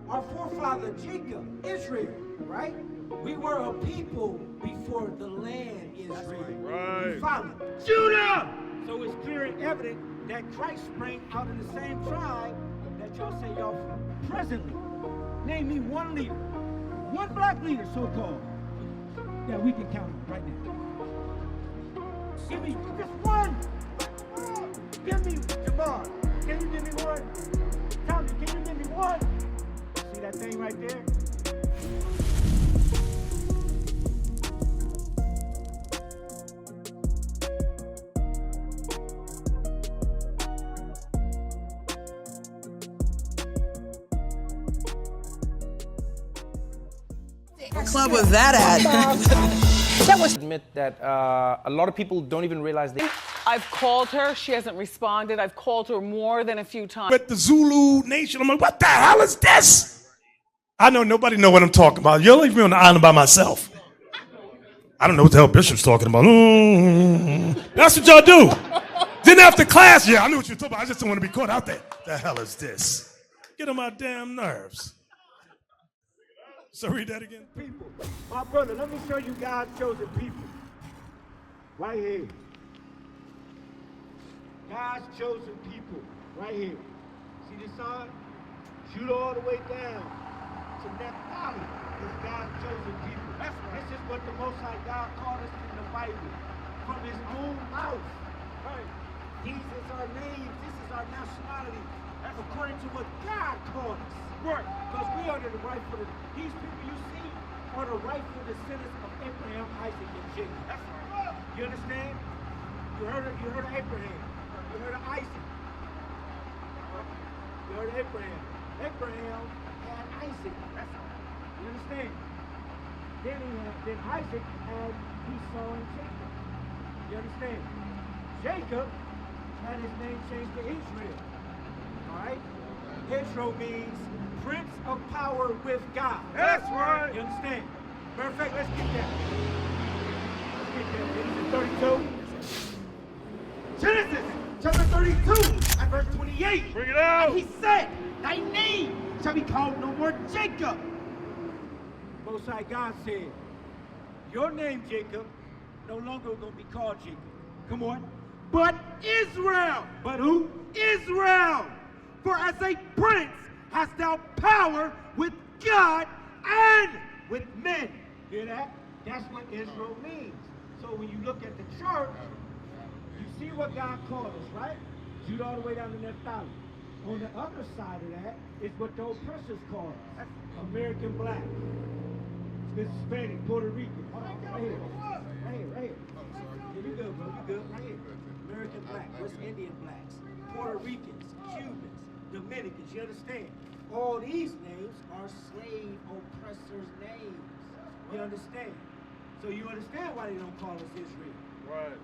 our forefather Jacob, Israel, right? We were a people before the land Israel. Right. Followed Judah. So it's clear and evident that Christ sprang out of the same tribe that y'all say y'all from. Presently, name me one leader, one black leader, so-called, that we can count on right now. Give me just one. Give me Jamar. Can you give me one? Tommy, can you give me one? See that thing right there? What club was that at? That was admit that a lot of people don't even realize they. I've called her. She hasn't responded. I've called her more than a few times. But the Zulu Nation, I'm like, what the hell is this? I know nobody know what I'm talking about. You'll leave me on the island by myself. I don't know what the hell Bishop's talking about. That's what y'all do. Then after class, yeah, I knew what you were talking about. I just don't want to be caught out there. The hell is this? Get on my damn nerves. So read that again. People. My brother, let me show you God's chosen people. Right here. God's chosen people. Right here. See this sign? Shoot all the way down to Naphtali. This is God's chosen people. This is what the Most High God called us in the Bible. From his own mouth. Right. These is our names. This is our nationality. According to what God called us. Right. Because we are the rightful, these people you see are the rightful descendants of Abraham, Isaac, and Jacob. That's right. You understand? You heard of Abraham. You heard of Isaac. You heard of Abraham. Abraham had Isaac. That's right. You understand? Then Isaac had Esau and Jacob. You understand? Jacob had his name changed to Israel. All right? Israel means Prince of Power with God. That's right. You understand? Matter of fact, let's get that. Genesis 32. Genesis chapter 32 and verse 28. Bring it out. And he said, thy name shall be called no more Jacob. Most High God said, your name, Jacob, no longer going to be called Jacob. Come on. But Israel. But who? Israel. For as a prince hast thou power with God and with men. Hear that? That's what Israel means. So when you look at the chart, you see what God called us, right? Judah all the way down to Naphtali. On the other side of that is what the oppressors call us. American black, Hispanic, Puerto Rican. Hold on, right here. Right here, right here. Yeah, you good, bro. You good. Right here. American black, West Indian blacks, Puerto Ricans, Cubans, Dominicans, you understand? All these names are slave oppressors' names. You understand? So you understand why they don't call us Israel. Right.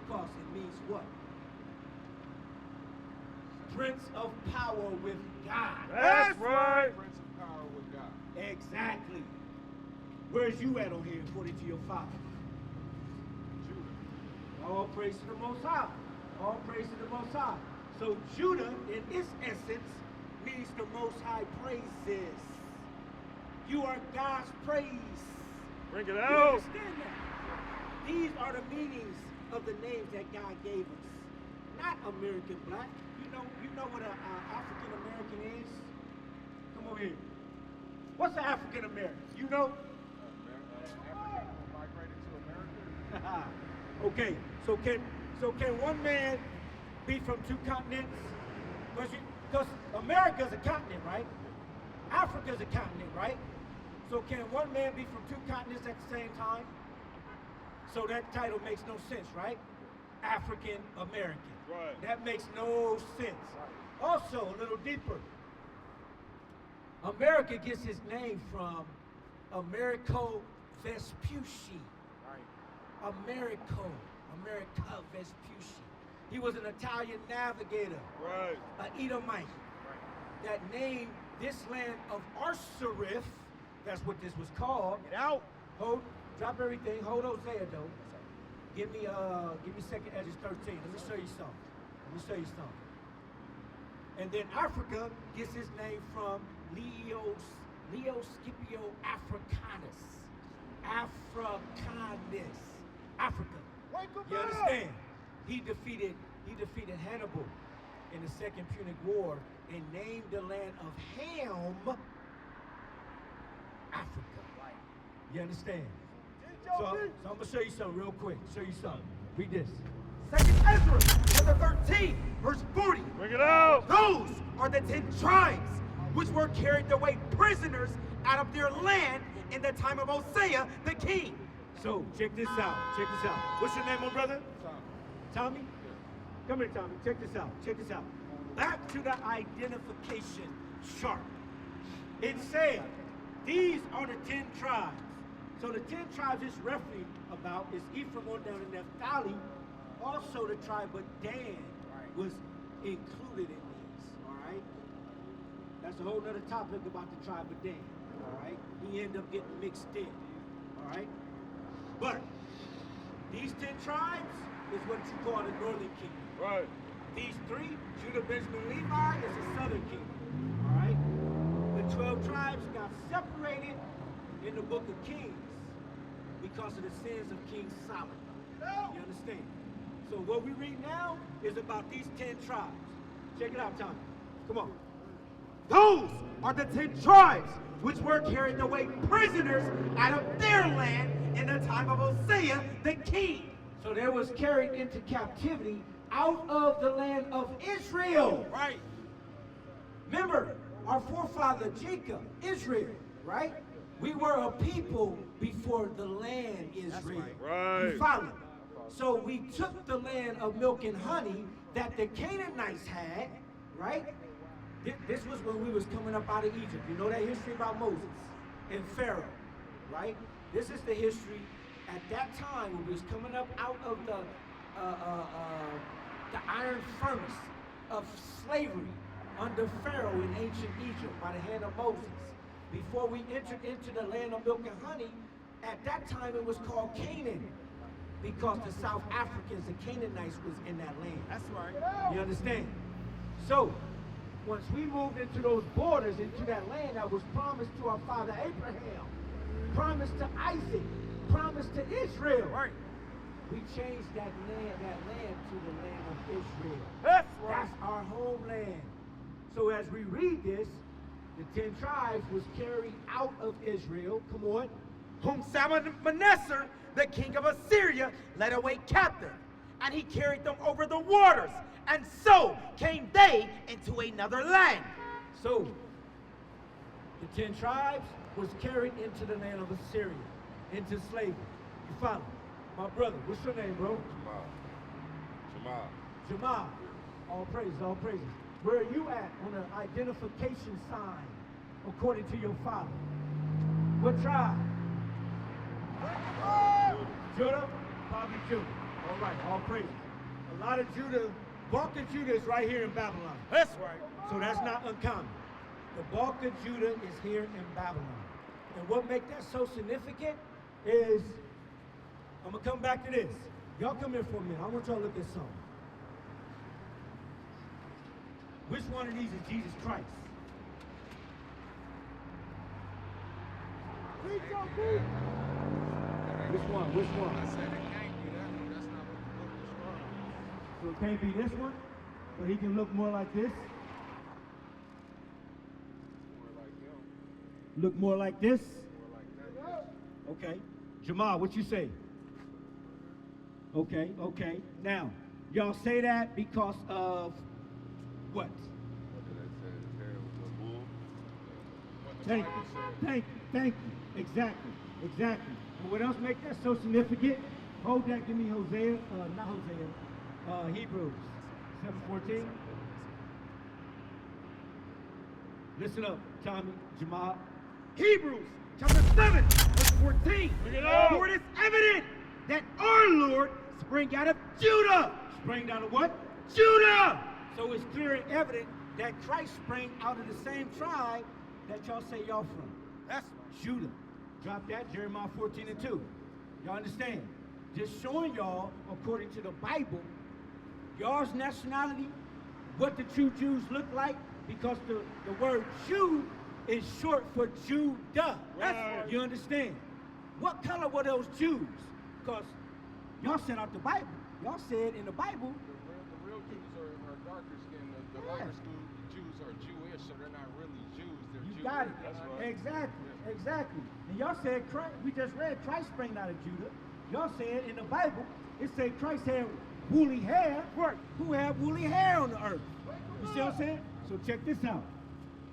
Because it means what? Prince of Power with God. That's right. Prince of Power with God. Exactly. Where's you at on here according to your father? Judah. All praise to the Most High. All praise to the Most High. So Judah, in its essence, means the Most High praises. You are God's praise. Bring it You out. understand that? These are the meanings of the names that God gave us. Not American black. You know what an African American is? Come over here. What's an African American? You know? African migrated to America. Okay. So can one man be from two continents? Because America's a continent, right? Africa's a continent, right? So can one man be from two continents at the same time? So that title makes no sense, right? African American. Right. That makes no sense. Also, a little deeper. America gets his name from Americo Vespucci. Right. America Vespucci. He was an Italian navigator. Right. An Edomite. Right. That named this land of Arsarif, that's what this was called. Get out. Drop everything. Hold Hosea though. Give me 2nd Ezra 13. Let me show you something. And then Africa gets its name from Leo Scipio Africanus. Africa. You understand? He defeated Hannibal in the Second Punic War and named the land of Ham Africa. You understand? So I'm gonna show you something real quick. Read this. 2 Ezra chapter 13, verse 40. Bring it out. Those are the 10 tribes which were carried away prisoners out of their land in the time of Hosea the king. So check this out. What's your name, my brother? Tommy? Come here, Tommy. Check this out. Back to the identification chart. It said, these are the 10 tribes. So the 10 tribes it's roughly about is Ephraim on down to Naphtali. Also the tribe of Dan was included in these, all right? That's a whole other topic about the tribe of Dan, all right? He ended up getting mixed in, all right? But these 10 tribes is what you call the northern kingdom. Right. These 3, Judah, Benjamin, Levi, is the southern kingdom, all right? The 12 tribes got separated in the book of Kings because of the sins of King Solomon. You understand? So what we read now is about these 10 tribes. Check it out, Tommy. Come on. Those are the 10 tribes which were carried away prisoners out of their land in the time of Hosea the king. So they was carried into captivity out of the land of Israel. Right. Remember, our forefather Jacob, Israel, right? We were a people before the land Israel. Right. You follow? So we took the land of milk and honey that the Canaanites had, right? This was when we was coming up out of Egypt. You know that history about Moses and Pharaoh, right? This is the history at that time when we was coming up out of the iron furnace of slavery under Pharaoh in ancient Egypt by the hand of Moses. Before we entered into the land of milk and honey, at that time it was called Canaan, because the South Africans, the Canaanites, was in that land. That's right. You understand? So, once we moved into those borders, into that land that was promised to our father Abraham, promised to Isaac, promised to Israel, right? We changed that land to the land of Israel. That's right. That's our homeland. So as we read this, the 10 tribes was carried out of Israel, come on, whom Salmanassar, the king of Assyria, led away captive, and he carried them over the waters, and so came they into another land. So, the 10 tribes was carried into the land of Assyria, into slavery. You follow? My brother, what's your name, bro? Jamal. All praises, all praises. Where are you at on the identification sign, according to your father? What tribe? Judah? Probably Judah. All right, all praises. A lot of Judah, bulk of Judah is right here in Babylon. That's right. So that's not uncommon. The bulk of Judah is here in Babylon. And what makes that so significant is, I'm going to come back to this. Y'all come here for a minute. I want y'all to look at something. Which one of these is Jesus Christ? Which one? Which one? I said it can't be that one. That's not what the book describes. So it can't be this one, but he can look more like this. More like him. Look more like this. More like that. Okay. Jamal, what you say? Okay, okay. Now, y'all say that because of what? What did I say? His hair was a bull. What the Thank Bible you. said. Thank you. Exactly. And what else makes that so significant? Hold that, give me Hebrews 7:14. Listen up, Tommy, Jamal. Hebrews chapter 7, verse 14. For it is evident that our Lord sprang out of Judah. Sprang out of what? Judah! So it's clear and evident that Christ sprang out of the same tribe that y'all say y'all from. That's Judah. Drop that, Jeremiah 14:2. Y'all understand? Just showing y'all, according to the Bible, y'all's nationality what the true Jews look like? Because the word Jew is short for Judah. Right. You understand? What color were those Jews? Because y'all said out the Bible. Y'all said in the Bible. The real Jews are darker skinned. The lighter skinned Jews are Jewish, so they're not really Jews. They're You Jewish. got it. That's right. Exactly. And y'all said Christ, we just read Christ sprang out of Judah. Y'all said in the Bible, it said Christ had woolly hair. Right. Who had woolly hair on the earth? You see what I'm saying? So check this out.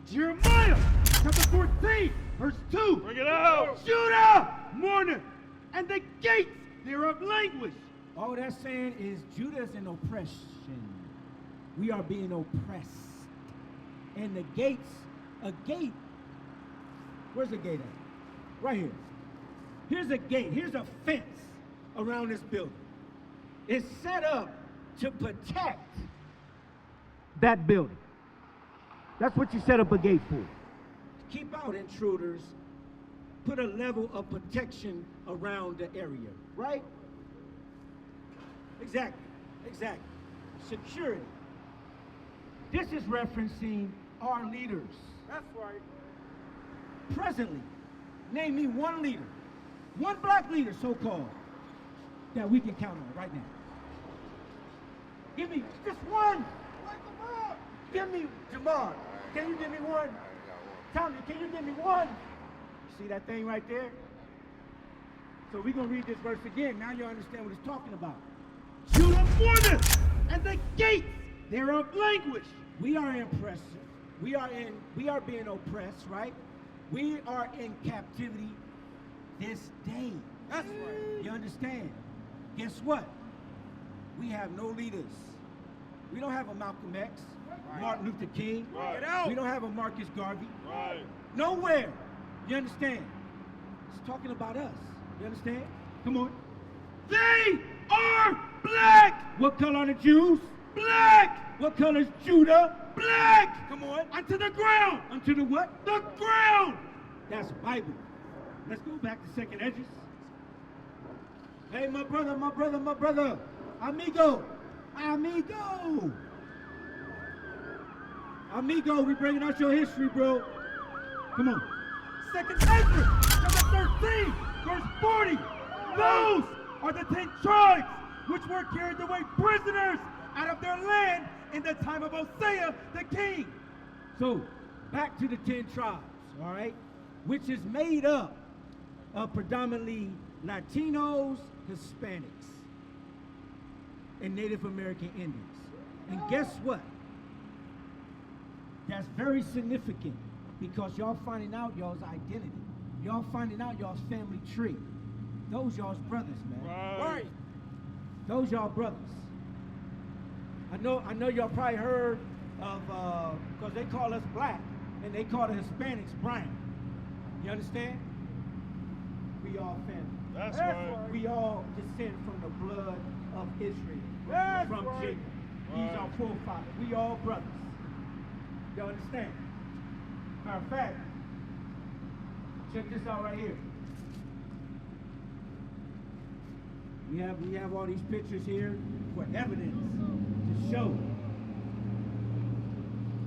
Jeremiah chapter 14, verse 2. Bring it out. Judah mourneth, and the gates thereof languish. All that's saying is Judah's in oppression. We are being oppressed. And the gates, a gate, where's the gate at? Right here. Here's a gate, here's a fence around this building. It's set up to protect that building. That's what you set up a gate for. Keep out intruders, put a level of protection around the area, right? Exactly. Security. This is referencing our leaders. That's right. Presently, name me one leader, one black leader, so-called, that we can count on right now. Give me just one. Give me, Jamal, can you give me one? Tommy, can you give me one? See that thing right there? So we're going to read this verse again. Now you understand what it's talking about. Judah mourneth, and the gates thereof languish. We are oppressed. We are being oppressed, right? We are in captivity this day. That's right. You understand? Guess what? We have no leaders. We don't have a Malcolm X, Martin Luther King. Right. We don't have a Marcus Garvey. Right. Nowhere. You understand? It's talking about us. You understand? Come on. They are black. What color are the Jews? Black. What color is Judah? Black. Come on. Unto the ground. Unto the what? The ground. That's Bible. Let's go back to second edges. Hey, my brother. Amigo, we bringing out your history, bro. Come on. Second Ezra, chapter 13, verse 40. Those are the 10 tribes which were carried away prisoners out of their land in the time of Hosea the king. So, back to the 10 tribes, all right? Which is made up of predominantly Latinos, Hispanics, and Native American Indians. And guess what? That's very significant because y'all finding out y'all's identity. Y'all finding out y'all's family tree. Those y'all's brothers, man. Right. Those y'all brothers. I know y'all probably heard of, because they call us black and they call the Hispanics brown. You understand? We all family. That's right. We all descend from the blood of Israel. From Jacob. He's our forefather. We all brothers. You understand? Matter of fact, check this out right here. We have all these pictures here for evidence to show.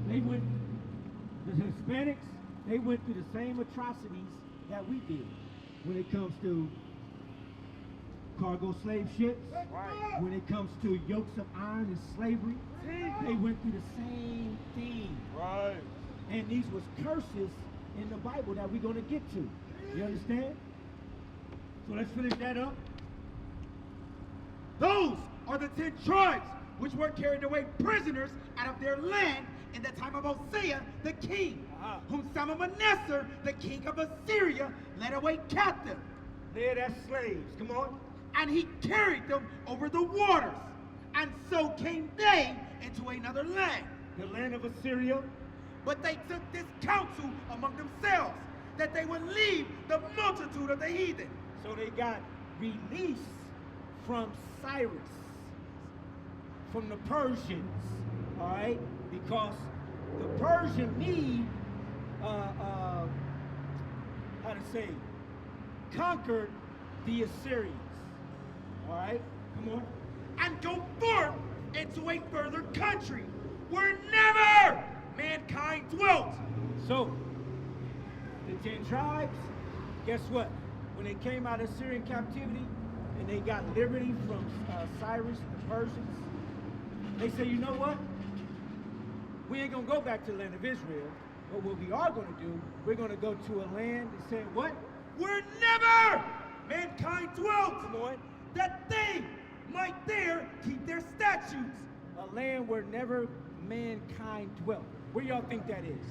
The Hispanics, they went through the same atrocities that we did when it comes to cargo slave ships, when it comes to yokes of iron and slavery. They went through the same thing. Right. And these was curses in the Bible that we're going to get to. You understand? So let's finish that up. Those are the 10 tribes which were carried away prisoners out of their land in the time of Hosea the king, whom Salmanassar, the king of Assyria, led away captive. Led as slaves, come on. And he carried them over the waters. And so came they into another land, the land of Assyria. But they took this counsel among themselves, that they would leave the multitude of the heathen. So they got released from Cyrus, from the Persians, all right? Because the Persian need, conquered the Assyrians, all right? Come on. And go forth into a further country, where never mankind dwelt. So, the 10 tribes, guess what? When they came out of Syrian captivity and they got liberty from Cyrus and the Persians, they said, you know what? We ain't gonna go back to the land of Israel, but what we are gonna do, we're gonna go to a land and say, what? Where never mankind dwelt, come on, that they might there keep their statutes. A land where never mankind dwelt. Where y'all think that is?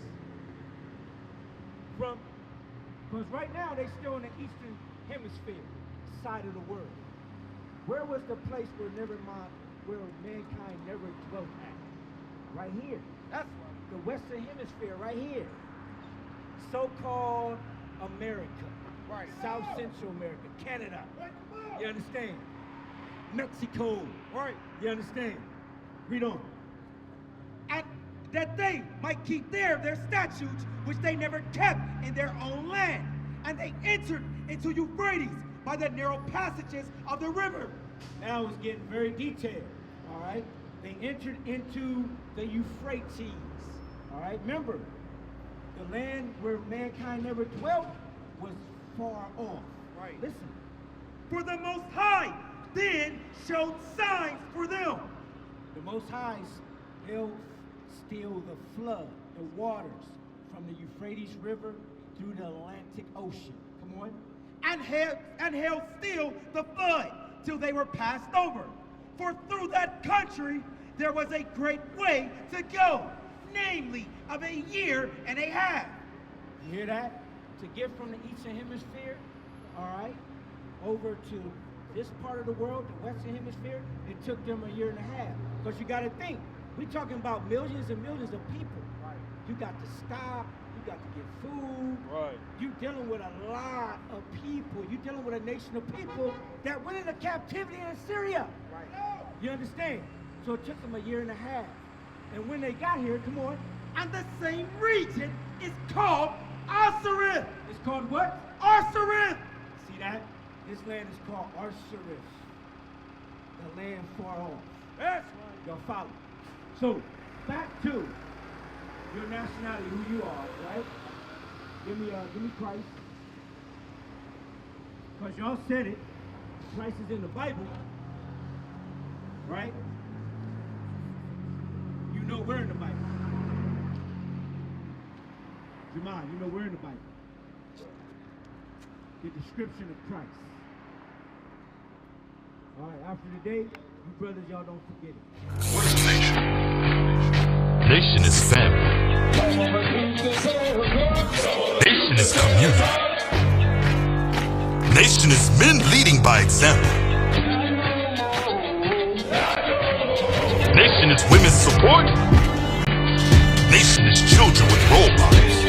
Because right now they still in the eastern hemisphere side of the world. Where was the place where mankind never dwelt at? Right here. That's the western hemisphere right here. So-called America. Right. South Central America, Canada. You understand? Mexico. Right. You understand? Read on. And that they might keep their statutes, which they never kept in their own land. And they entered into Euphrates by the narrow passages of the river. Now it's getting very detailed, all right? They entered into the Euphrates, all right? Remember, the land where mankind never dwelt was far off. Right. Listen. For the Most High then showed signs for them. The Most High held still the flood, the waters from the Euphrates River through the Atlantic Ocean. Come on. And held still the flood till they were passed over. For through that country there was a great way to go, namely of a year and a half. You hear that? To get from the eastern hemisphere, all right, over to this part of the world, the western hemisphere, it took them a year and a half. Because you got to think, we're talking about millions and millions of people. Right. You got to stop. You got to get food. Right. You're dealing with a lot of people. You're dealing with a nation of people that went into captivity in Syria. Right. You understand? So it took them a year and a half. And when they got here, come on, and the same region is called Ashereth. It's called what? Ashereth. See that? This land is called Ashereth. The land far off. That's right. Y'all follow. So, back to your nationality, who you are, right? Give me Christ. Because y'all said it. Christ is in the Bible. Right? You know we're in the Bible. Jamal, you know we're in the Bible. The description of Christ. All right, after today, you brothers, y'all don't forget it. What is a nation? Nation is family. Nation is community. Nation is men leading by example. Nation is women's support. Nation is children with role models.